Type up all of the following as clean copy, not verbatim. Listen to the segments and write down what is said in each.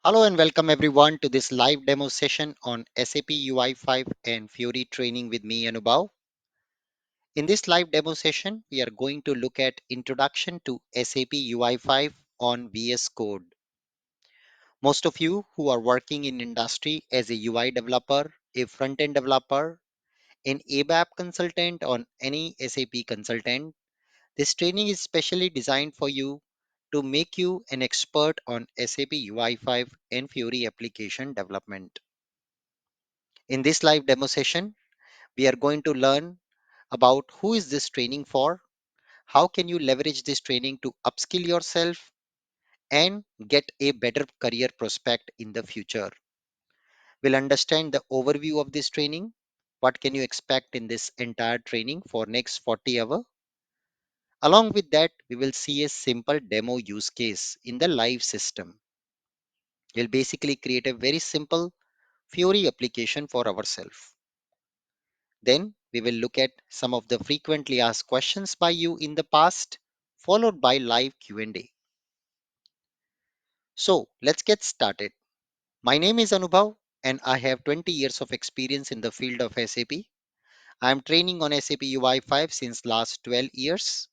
Hello and welcome everyone to this live demo session on SAP UI5 and Fiori training with me, Anubhav. In this live demo session, we are going to look at Introduction to SAP UI5 on VS Code. Most of you who are working in industry as a UI developer, a front-end developer, an ABAP consultant or any SAP consultant, this training is specially designed for you to make you an expert on SAP UI5 and Fiori application development. In this live demo session, we are going to learn about who is this training for, how can you leverage this training to upskill yourself and get a better career prospect in the future. We'll understand the overview of this training, what can you expect in this entire training for next 40 hours. Along with that, we will see a simple demo use case in the live system. We'll basically create a very simple Fiori application for ourselves. Then we will look at some of the frequently asked questions by you in the past, followed by live Q&A. So let's get started. My name is Anubhav and I have 20 years of experience in the field of SAP. I am training on SAP UI5 since last 12 years.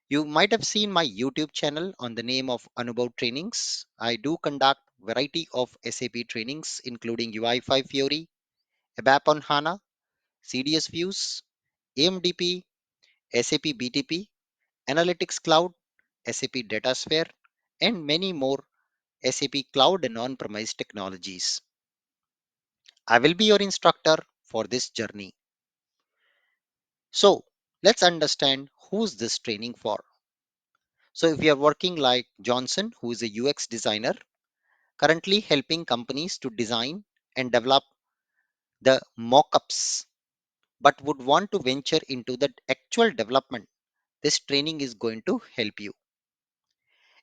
You might have seen my YouTube channel on the name of Anubhav Trainings. I do conduct variety of SAP trainings including UI5 Fiori, ABAP on HANA, CDS views, AMDP, SAP BTP, Analytics Cloud, SAP DataSphere, and many more SAP Cloud and on-premise technologies. I will be your instructor for this journey. So let's understand who's this training for. So if you are working like Johnson, who is a UX designer, currently helping companies to design and develop the mock-ups, but would want to venture into the actual development, this training is going to help you.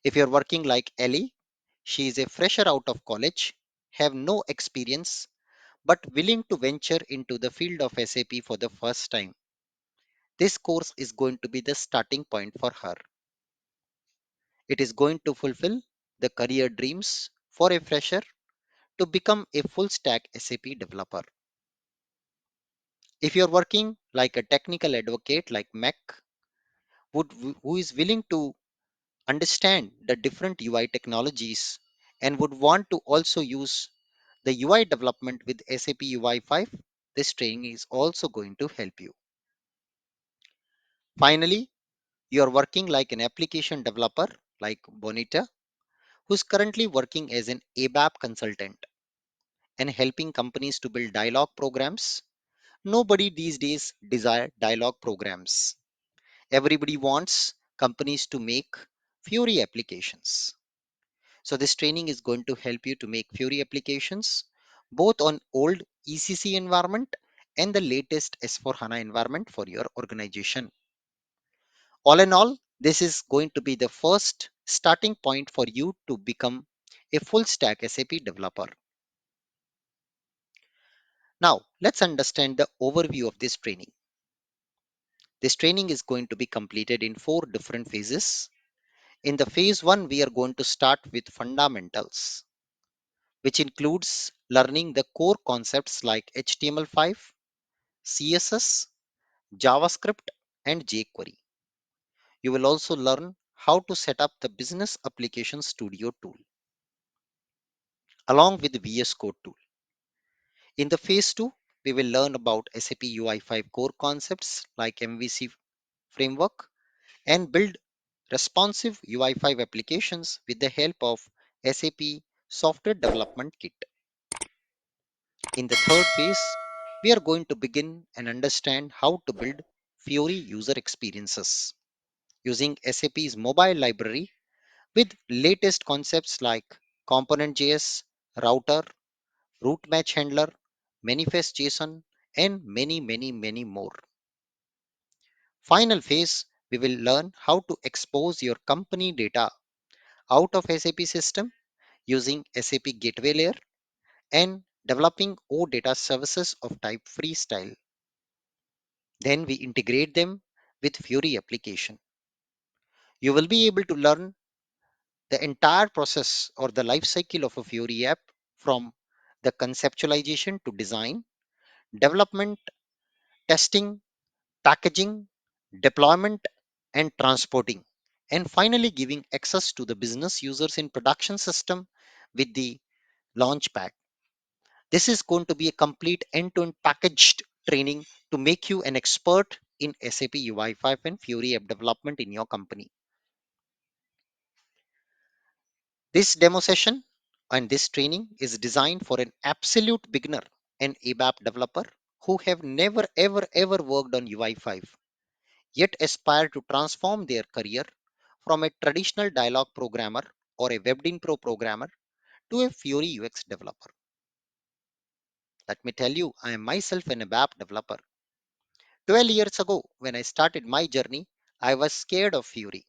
If you're working like Ellie, she is a fresher out of college, have no experience, but willing to venture into the field of SAP for the first time. This course is going to be the starting point for her. It is going to fulfill the career dreams for a fresher to become a full stack SAP developer. If you're working like a technical advocate like Mac, who is willing to understand the different UI technologies and would want to also use the UI development with SAP UI5, this training is also going to help you. Finally, you are working like an application developer like Bonita, who's currently working as an ABAP consultant and helping companies to build dialogue programs. Nobody these days desire dialogue programs. Everybody wants companies to make Fiori applications. So this training is going to help you to make Fiori applications both on old ECC environment and the latest S4HANA environment for your organization. All in all, this is going to be the first starting point for you to become a full stack SAP developer. Now, let's understand the overview of this training. This training is going to be completed in 4 different phases. In the phase 1, we are going to start with fundamentals, which includes learning the core concepts like HTML5, CSS, JavaScript, and jQuery. You will also learn how to set up the Business Application Studio tool along with the VS Code tool. In the phase 2, we will learn about SAP UI5 core concepts like MVC framework and build responsive UI5 applications with the help of SAP Software Development Kit. In the third phase, we are going to begin and understand how to build Fiori user experiences using SAP's mobile library with latest concepts like Component.js, Router, Route Match Handler, Manifest JSON, and many more. Final phase, we will learn how to expose your company data out of SAP system using SAP Gateway layer and developing OData services of type freestyle. Then we integrate them with Fiori application. You will be able to learn the entire process or the life cycle of a Fiori app, from the conceptualization to design, development, testing, packaging, deployment, and transporting, and finally giving access to the business users in production system with the launch pack. This is going to be a complete end-to-end packaged training to make you an expert in SAP UI5 and Fiori app development in your company. This demo session and this training is designed for an absolute beginner and ABAP developer who have never ever worked on UI5, yet aspire to transform their career from a traditional dialog programmer or a WebDin Pro programmer to a Fiori UX developer. Let me tell you, I am myself an ABAP developer. 12 years ago, when I started my journey, I was scared of Fiori.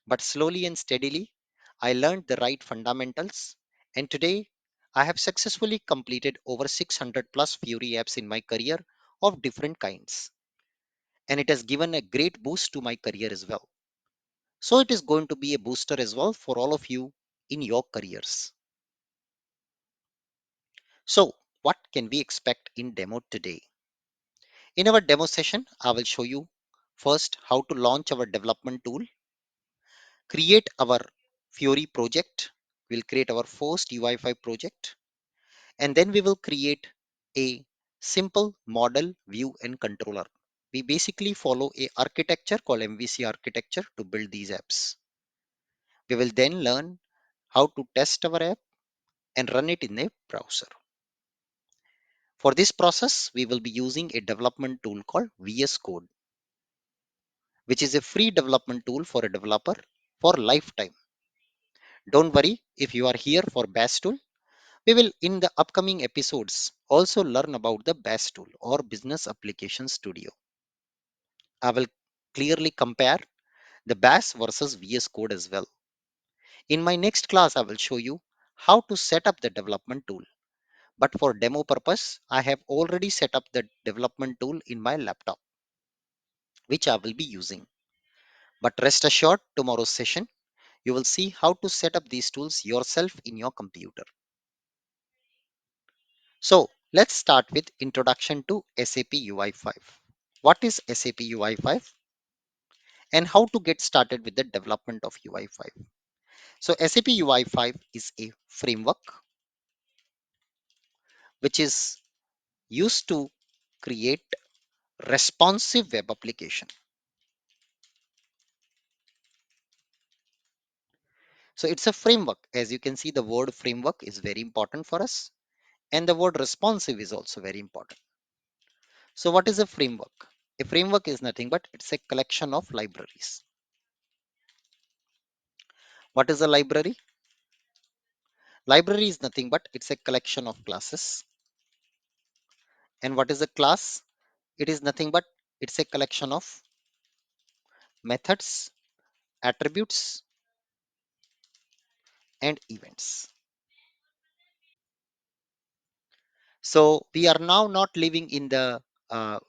But slowly and steadily, I learned the right fundamentals. And today, I have successfully completed over 600 plus Fiori apps in my career of different kinds. And it has given a great boost to my career as well. So it is going to be a booster as well for all of you in your careers. So what can we expect in demo today? In our demo session, I will show you first how to launch our development tool, create our Fiori project. We'll create our first UI5 project, and then we will create a simple model, view, and controller. We basically follow a architecture called MVC architecture to build these apps. We will then learn how to test our app and run it in a browser. For this process, we will be using a development tool called VS Code, which is a free development tool for a developer for lifetime. Don't worry if you are here for BAS tool. We will in the upcoming episodes also learn about the BAS tool or Business Application Studio. I will clearly compare the BAS versus VS Code as well. In my next class, I will show you how to set up the development tool. But for demo purpose, I have already set up the development tool in my laptop, which I will be using. But rest assured, tomorrow's session, you will see how to set up these tools yourself in your computer. So let's start with introduction to SAP UI5. What is SAP UI5 and how to get started with the development of UI5? So SAP UI5 is a framework which is used to create responsive web application. So it's a framework. As you can see, the word framework is very important for us, and the word responsive is also very important. So what is a framework? A framework is nothing but it's a collection of libraries. What is a library? Library is nothing but it's a collection of classes. And what is a class? It is nothing but it's a collection of methods, attributes, and events. So we are now not living in the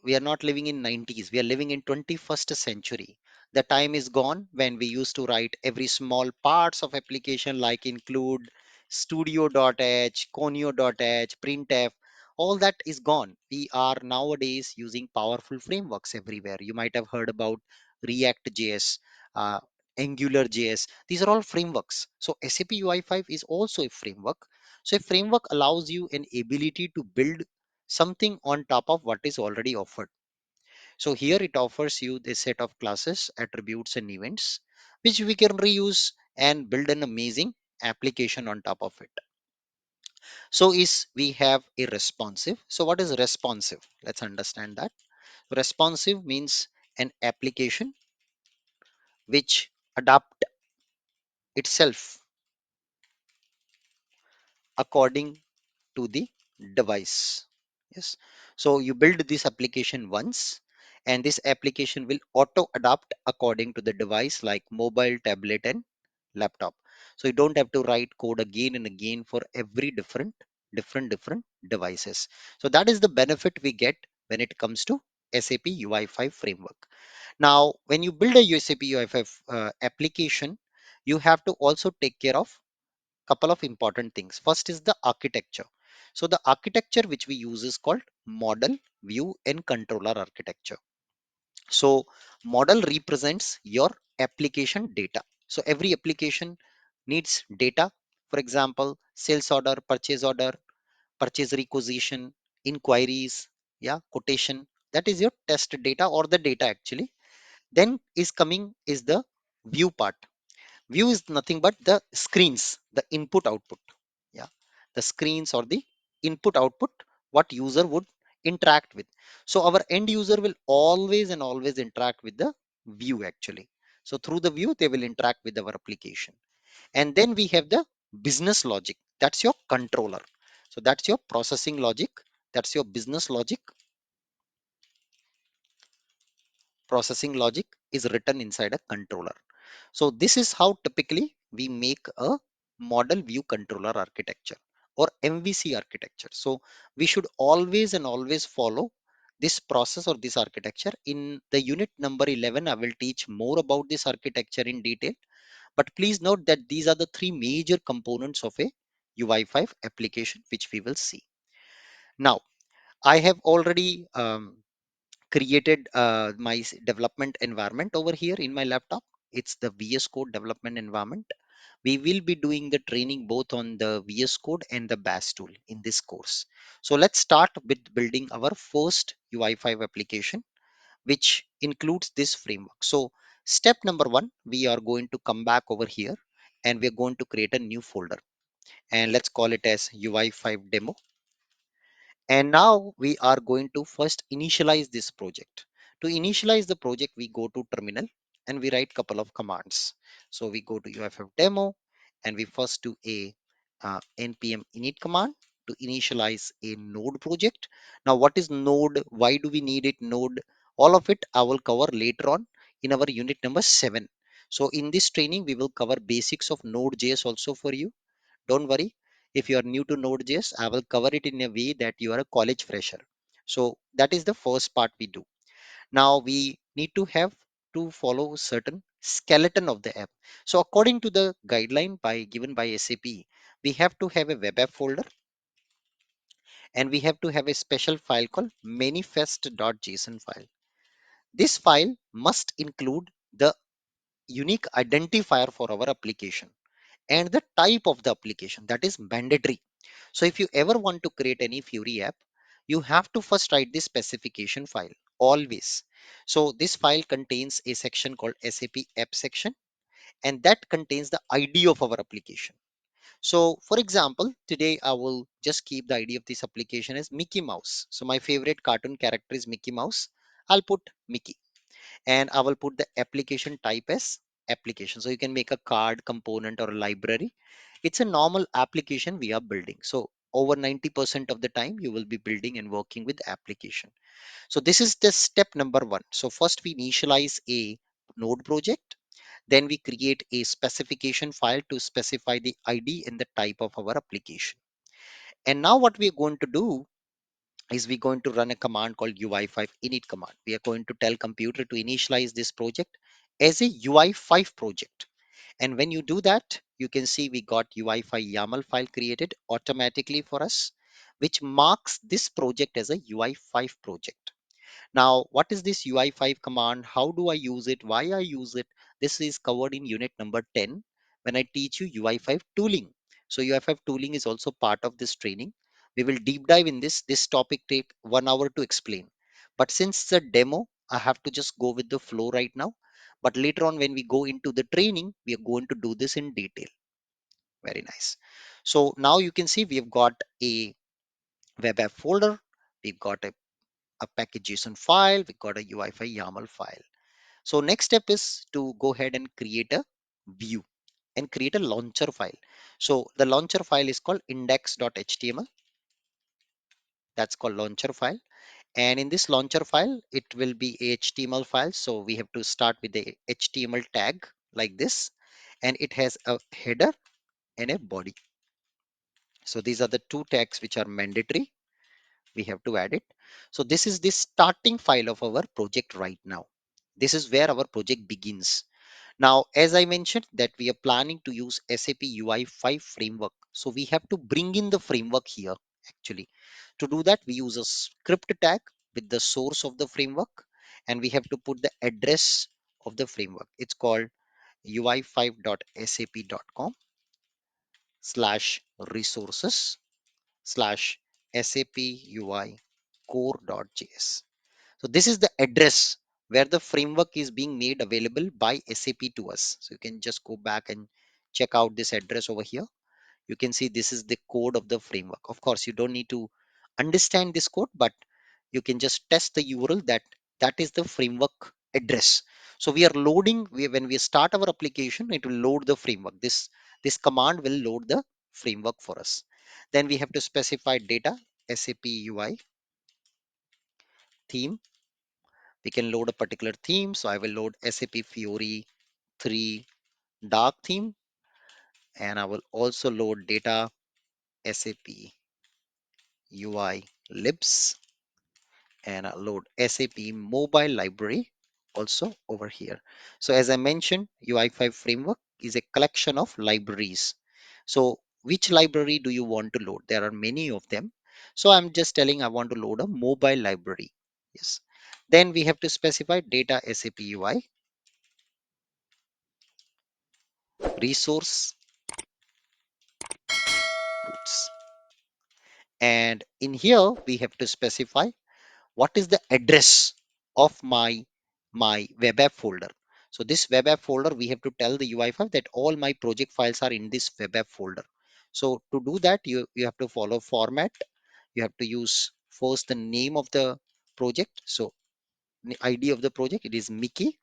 we are not living in 90s. We are living in 21st century. The time is gone when we used to write every small parts of application like include studio.h, conio.h, printf. All that is gone. We are nowadays using powerful frameworks everywhere. You might have heard about React.js, uh, Angular.js. These are all frameworks. So SAP UI5 is also a framework. So a framework allows you an ability to build something on top of what is already offered. So here it offers you a set of classes, attributes, and events, which we can reuse and build an amazing application on top of it. So is we have a responsive. So what is responsive? Let's understand that. Responsive means an application which adapt itself according to the device. Yes. So you build this application once, and this application will auto adapt according to the device like mobile, tablet, and laptop. So you don't have to write code again and again for every different devices. So that is the benefit we get when it comes to SAP UI5 framework. Now when you build a SAP UI5 application, you have to also take care of couple of important things. First is the architecture. So the architecture which we use is called model, view, and controller architecture. So model represents your application data. So every application needs data. For example, sales order, purchase requisition, inquiries, yeah, quotation. That is your test data or the data actually. Then is coming is the view part. View is nothing but the screens, the input output. Yeah, the screens or the input output what user would interact with. So our end user will always and always interact with the view actually. So through the view, they will interact with our application. And then we have the business logic. That's your controller. So that's your processing logic. That's your business logic. Processing logic is written inside a controller. So this is how typically we make a model view controller architecture or MVC architecture. So we should always and always follow this process or this architecture. In the unit number 11, I will teach more about this architecture in detail. But please note that these are the three major components of a UI5 application, which we will see. Now, I have already created my development environment over here in my laptop. It's the VS Code development environment. We will be doing the training both on the VS Code and the BAS tool in this course. So let's start with building our first UI5 application, which includes this framework. So step number one, we are going to come back over here and we're going to create a new folder, and let's call it as UI5 demo. And now we are going to first initialize this project. To initialize the project, we go to terminal and we write couple of commands. So we go to UI5 demo and we first do a npm init command to initialize a node project. Now what is node? Why do we need it? Node, all of it I will cover later on in our unit number 7. So in this training, we will cover basics of Node.js also for you. Don't worry, if you are new to Node.js, I will cover it in a way that you are a college fresher. So that is the first part we do. Now we need to have to follow certain skeleton of the app. So according to the guideline given by SAP, we have to have a web app folder and we have to have a special file called manifest.json file. This file must include the unique identifier for our application and the type of the application, that is mandatory. So if you ever want to create any Fiori app, you have to first write the specification file always. So this file contains a section called SAP app section, and that contains the ID of our application. So for example, today I will just keep the ID of this application as Mickey Mouse. So my favorite cartoon character is Mickey Mouse. I'll put Mickey, and I will put the application type as application. So you can make a card component or a library. It's a normal application we are building. So over 90% of the time you will be building and working with application. So this is the step number one. So first we initialize a node project. Then we create a specification file to specify the ID and the type of our application. And now what we are going to do is we're going to run a command called UI5 init command. We are going to tell computer to initialize this project as a UI5 project. And when you do that, you can see we got UI5 YAML file created automatically for us, which marks this project as a UI5 project. Now, what is this UI5 command? How do I use it? Why I use it? This is covered in unit number 10 when I teach you UI5 tooling. So UI5 tooling is also part of this training. We will deep dive in this. This topic take 1 hour to explain. But since it's a demo, I have to just go with the flow right now. But later on, when we go into the training, we are going to do this in detail. Very nice. So now you can see we have got a web app folder. We've got a package JSON file. We got a UI5 YAML file. So next step is to go ahead and create a view and create a launcher file. So the launcher file is called index.html. That's called launcher file. And in this launcher file, it will be a HTML file. So we have to start with the HTML tag like this, and it has a header and a body. So these are the two tags which are mandatory. We have to add it. So this is the starting file of our project right now. This is where our project begins. Now, as I mentioned that we are planning to use SAP UI5 framework. So we have to bring in the framework here actually. To do that, we use a script tag with the source of the framework, and we have to put the address of the framework. It's called ui5.sap.com slash resources slash SAP UI core.js. So this is the address where the framework is being made available by SAP to us. So you can just go back and check out this address over here. You can see this is the code of the framework. Of course, you don't need to understand this code, but you can just test the URL that is the framework address. So we are loading, when we start our application, it will load the framework. This command will load the framework for us. Then we have to specify data, SAP UI theme. We can load a particular theme. So I will load SAP Fiori 3 dark theme, and I will also load data SAP UI libs, and I'll load SAP mobile library also over here. So as I mentioned, UI5 framework is a collection of libraries. So which library do you want to load? There are many of them. So I'm just telling I want to load a mobile library. Yes. Then we have to specify data SAP UI resource roots. And in here we have to specify what is the address of my web app folder. So this web app folder, we have to tell the UI5 that all my project files are in this web app folder. So to do that, you have to follow format. You have to use first the name of the project. So the ID of the project, it is Mickey,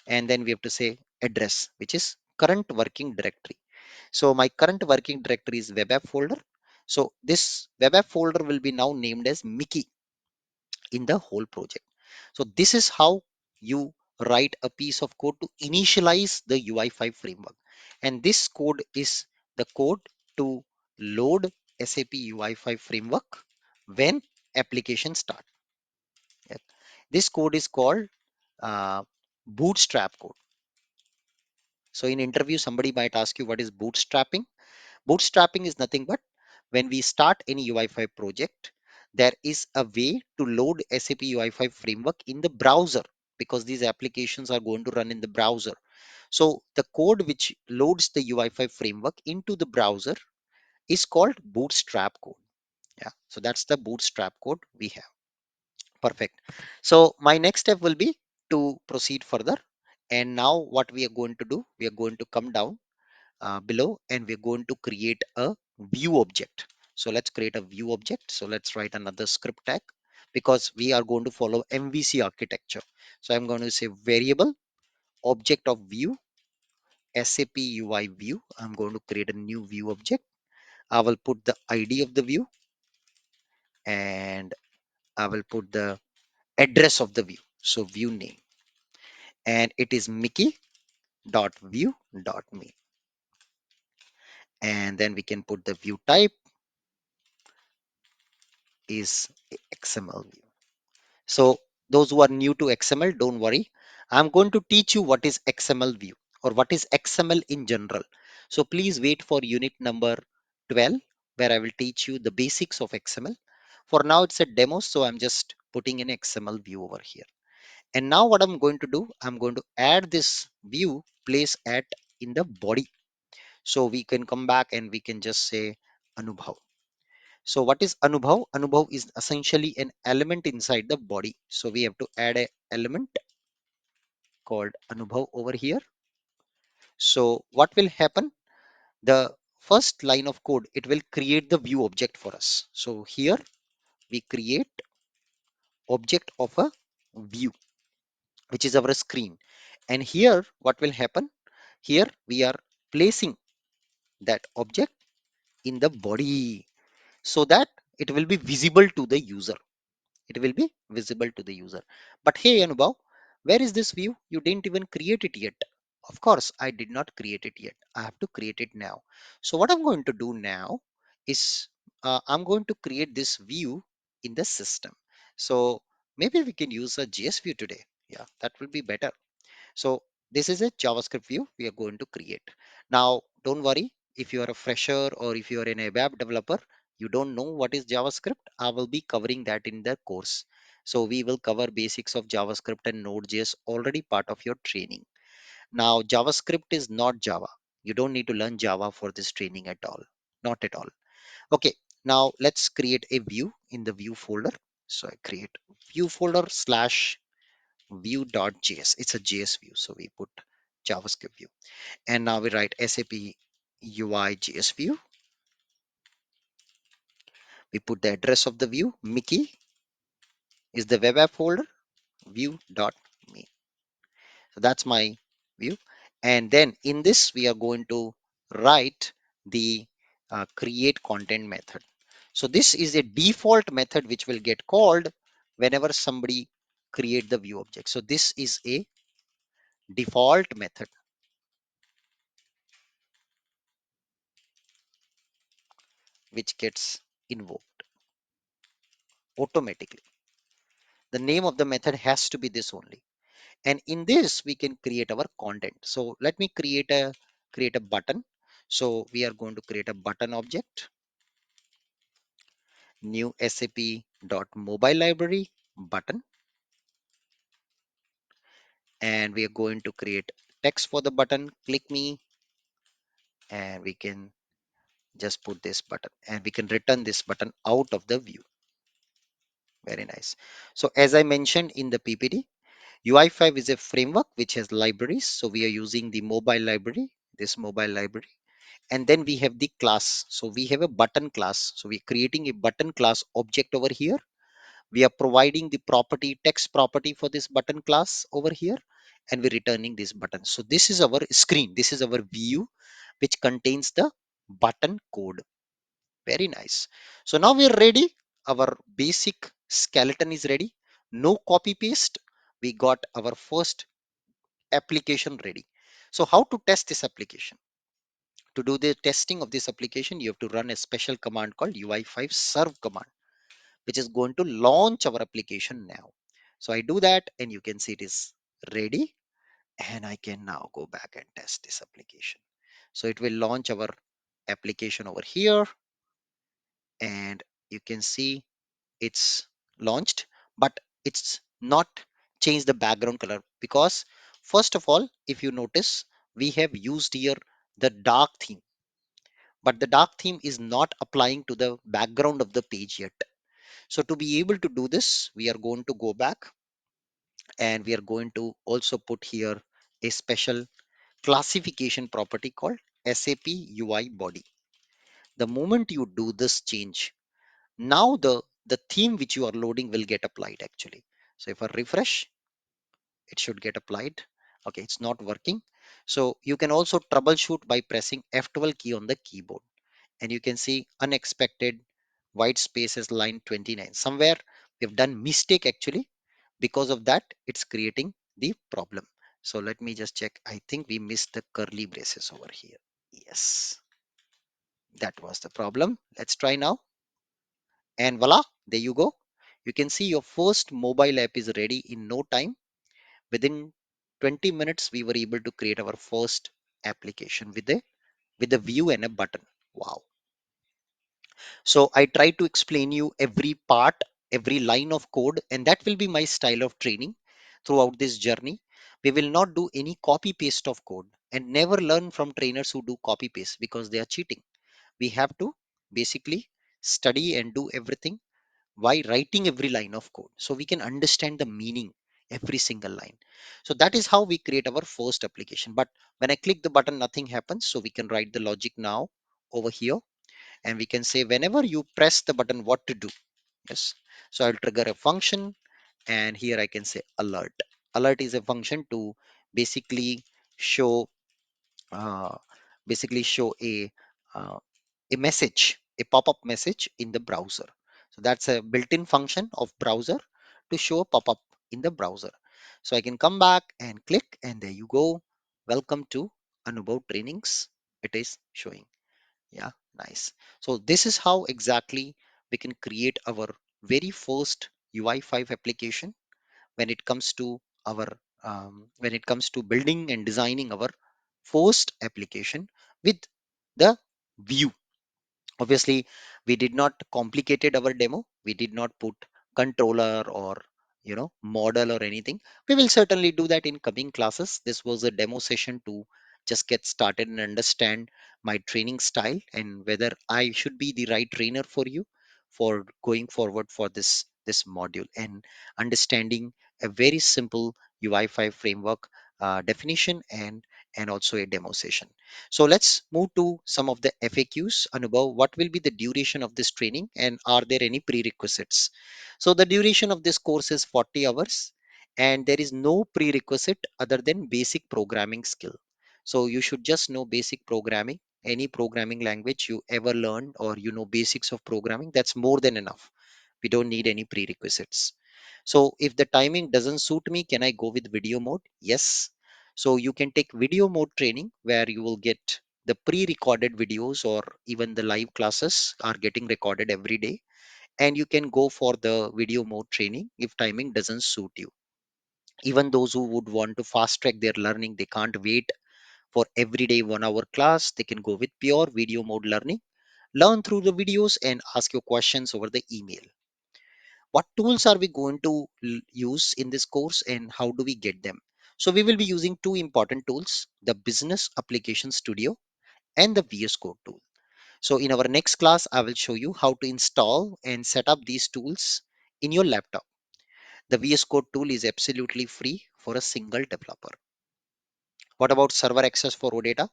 and then we have to say address, which is current working directory. So my current working directory is web app folder. So this web app folder will be now named as Mickey in the whole project. So this is how you write a piece of code to initialize the UI5 framework. And this code is the code to load SAP UI5 framework when application start. Yep. This code is called bootstrap code. So in interview, somebody might ask you what is bootstrapping. Bootstrapping is nothing but when we start any UI5 project, there is a way to load SAP UI5 framework in the browser because these applications are going to run in the browser. So the code which loads the UI5 framework into the browser is called bootstrap code. Yeah, so that's the bootstrap code we have. Perfect. So my next step will be to proceed further. And now what we are going to do, we are going to come down below, and we're going to create a view object. So let's create a view object. So let's write another script tag because we are going to follow MVC architecture. So I'm going to say variable object of view SAP UI view. I'm going to create a new view object. I will put the ID of the view, and I will put the address of the view. So view name, and it is Mickey dot view dot me. And then we can put the view type is XML view. So those who are new to XML, don't worry. I'm going to teach you what is XML view or what is XML in general. So please wait for unit number 12, where I will teach you the basics of XML. For now, it's a demo, so I'm just putting an XML view over here. And now what I'm going to do, I'm going to add this view place at in the body. So we can come back and we can just say Anubhav. So what is Anubhav? Anubhav is essentially an element inside the body. So we have to add a element called Anubhav over here. So what will happen? The first line of code, it will create the view object for us. So here we create object of a view, which is our screen. And here what will happen? Here we are placing that object in the body so that it will be visible to the user. It will be visible to the user. But hey, Anubhav, where is this view? You didn't even create it yet. Of course, I did not create it yet. I have to create it now. So what I'm going to do now is I'm going to create this view in the system. So maybe we can use a JS view today. Yeah, that will be better. So this is a JavaScript view we are going to create. Now, don't worry if you are a fresher or if you are an ABAP developer, you don't know what is JavaScript. I will be covering that in the course. So we will cover basics of JavaScript and Node.js already part of your training. Now, JavaScript is not Java. You don't need to learn Java for this training at all. Not at all. Okay, now let's create a view in the view folder. So I create view folder slash view.js. It's a JS view. So we put JavaScript view. And now we write SAP UI JS view. We put the address of the view. Mickey is the web app folder, view.me. So that's my view. And then in this, we are going to write the create content method. So this is a default method which will get called whenever somebody create the view object. So this is a default method which gets invoked automatically. The name of the method has to be this only. And in this, we can create our content. So let me create a button. So we are going to create a button object, new SAP dot mobile library button, and we are going to create text for the button. Click me, and we can just put this button, and we can return this button out of the view. Very nice. So as I mentioned in the PPT, UI5 is a framework which has libraries. So we are using the mobile library, this mobile library. And then we have the class. So we have a button class. So we're creating a button class object over here. We are providing the property, text property for this button class over here. And we're returning this button. So this is our screen. This is our view, which contains the button code. Very nice. So now we're ready. Our basic skeleton is ready. No copy paste. We got our first application ready. So how to test this application? To do the testing of this application, you have to run a special command called UI5 serve command, which is going to launch our application now. So I do that and you can see it is ready, and I can now go back and test this application. So it will launch our application over here, and you can see it's launched, but it's not changed the background color because first of all, if you notice, we have used here the dark theme, but the dark theme is not applying to the background of the page yet. So to be able to do this, we are going to go back and we are going to also put here a special classification property called SAP UI body. The moment you do this change, now the theme which you are loading will get applied actually. So if I refresh, it should get applied. Okay, it's not working. So you can also troubleshoot by pressing F12 key on the keyboard, and you can see unexpected white space is line 29. Somewhere we've done mistake actually. Because of that, it's creating the problem. So let me just check. I think we missed the curly braces over here. Yes, that was the problem. Let's try now. And voila, there you go. You can see your first mobile app is ready in no time. Within 20 minutes, we were able to create our first application with a view and a button. Wow. So I try to explain you every part, every line of code, and that will be my style of training throughout this journey. We will not do any copy paste of code and never learn from trainers who do copy paste because they are cheating. We have to basically study and do everything while writing every line of code so we can understand the meaning every single line. So that is how we create our first application. But when I click the button, nothing happens. So we can write the logic now over here, and we can say whenever you press the button what to do. Yes, so I'll trigger a function, and here I can say alert. Alert is a function to basically show uh, show uh, a message, a pop-up message in the browser. So that's a built-in function of browser to show a pop-up in the browser. So I can come back and click, and there you go. Welcome to Anubhav trainings. It is showing. Yeah, nice. So this is how exactly we can create our very first UI5 application when it comes to our when it comes to building and designing our first application with the view. Obviously, we did not complicated our demo. We did not put controller or model or anything. We will certainly do that in coming classes. This was a demo session to just get started and understand my training style and whether I should be the right trainer for you for going forward for this module and understanding a very simple UI5 framework definition and also a demo session. So let's move to some of the FAQs. Anubhav, what will be the duration of this training and are there any prerequisites? So the duration of this course is 40 hours and there is no prerequisite other than basic programming skill. So you should just know basic programming, any programming language you ever learned or basics of programming, that's more than enough. We don't need any prerequisites. So if the timing doesn't suit me, can I go with video mode? Yes. So you can take video mode training where you will get the pre-recorded videos or even the live classes are getting recorded every day. And you can go for the video mode training if timing doesn't suit you. Even those who would want to fast track their learning, they can't wait for everyday 1 hour class. They can go with pure video mode learning. Learn through the videos and ask your questions over the email. What tools are we going to use in this course and how do we get them? So we will be using two important tools, the Business Application Studio and the VS Code tool. So in our next class, I will show you how to install and set up these tools in your laptop. The VS Code tool is absolutely free for a single developer. What about server access for OData?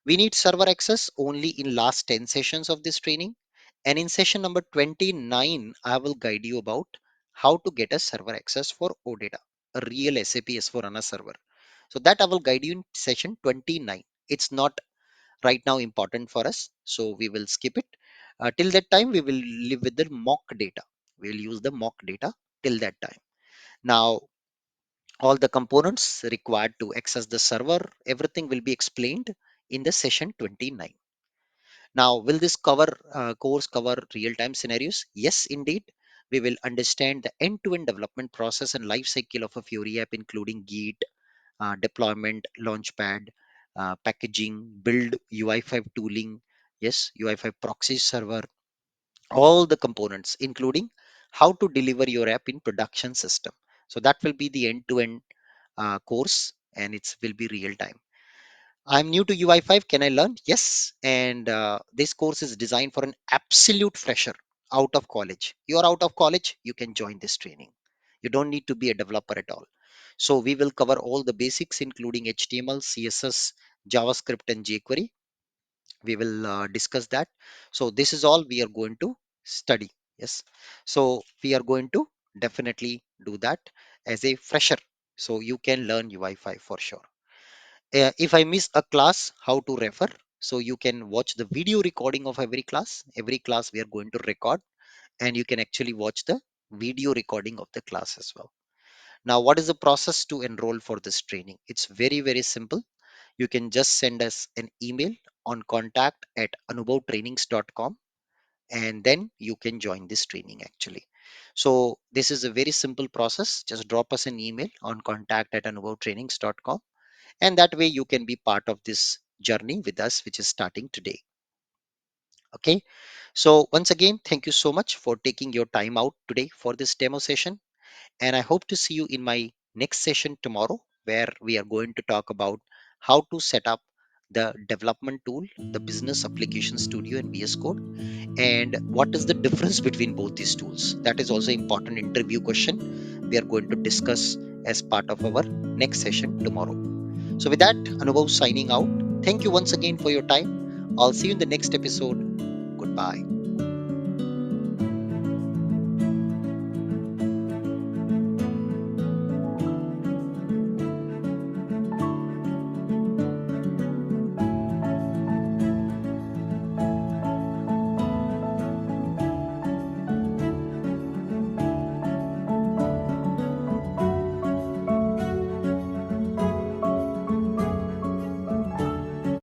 We need server access only in last 10 sessions of this training. And in session number 29, I will guide you about how to get a server access for OData, a real SAP S/4HANA server. So that I will guide you in session 29. It's not right now important for us, so we will skip it. Till that time, we will live with the mock data. We will use the mock data till that time. Now, all the components required to access the server, everything will be explained in the session 29. Now, will this course cover real-time scenarios? Yes, indeed. We will understand the end-to-end development process and life cycle of a Fiori app, including Git, deployment, launchpad, packaging, build, UI5 tooling, yes, UI5 proxy server, all the components, including how to deliver your app in production system. So that will be the end-to-end course and it will be real time. I'm new to UI5. Can I learn? Yes. And this course is designed for an absolute fresher out of college. You're out of college, you can join this training. You don't need to be a developer at all. So we will cover all the basics, including HTML, CSS, JavaScript, and jQuery. We will discuss that. So this is all we are going to study. Yes. So we are going to definitely do that as a fresher. So you can learn UI5 for sure. If I miss a class, how to refer? So you can watch the video recording of every class. Every class we are going to record and you can actually watch the video recording of the class as well. Now, what is the process to enroll for this training? It's very, very simple. You can just send us an email on contact@anubhavtrainings.com and then you can join this training actually. So this is a very simple process. Just drop us an email on contact@anubhavtrainings.com and that way you can be part of this journey with us which is starting today. Okay, so once again, thank you so much for taking your time out today for this demo session and I hope to see you in my next session tomorrow where we are going to talk about how to set up the development tool, the Business Application Studio and VS Code, and what is the difference between both these tools. That is also important interview question we are going to discuss as part of our next session tomorrow. So with that, Anubhav signing out. Thank you once again for your time. I'll see you in the next episode. Goodbye.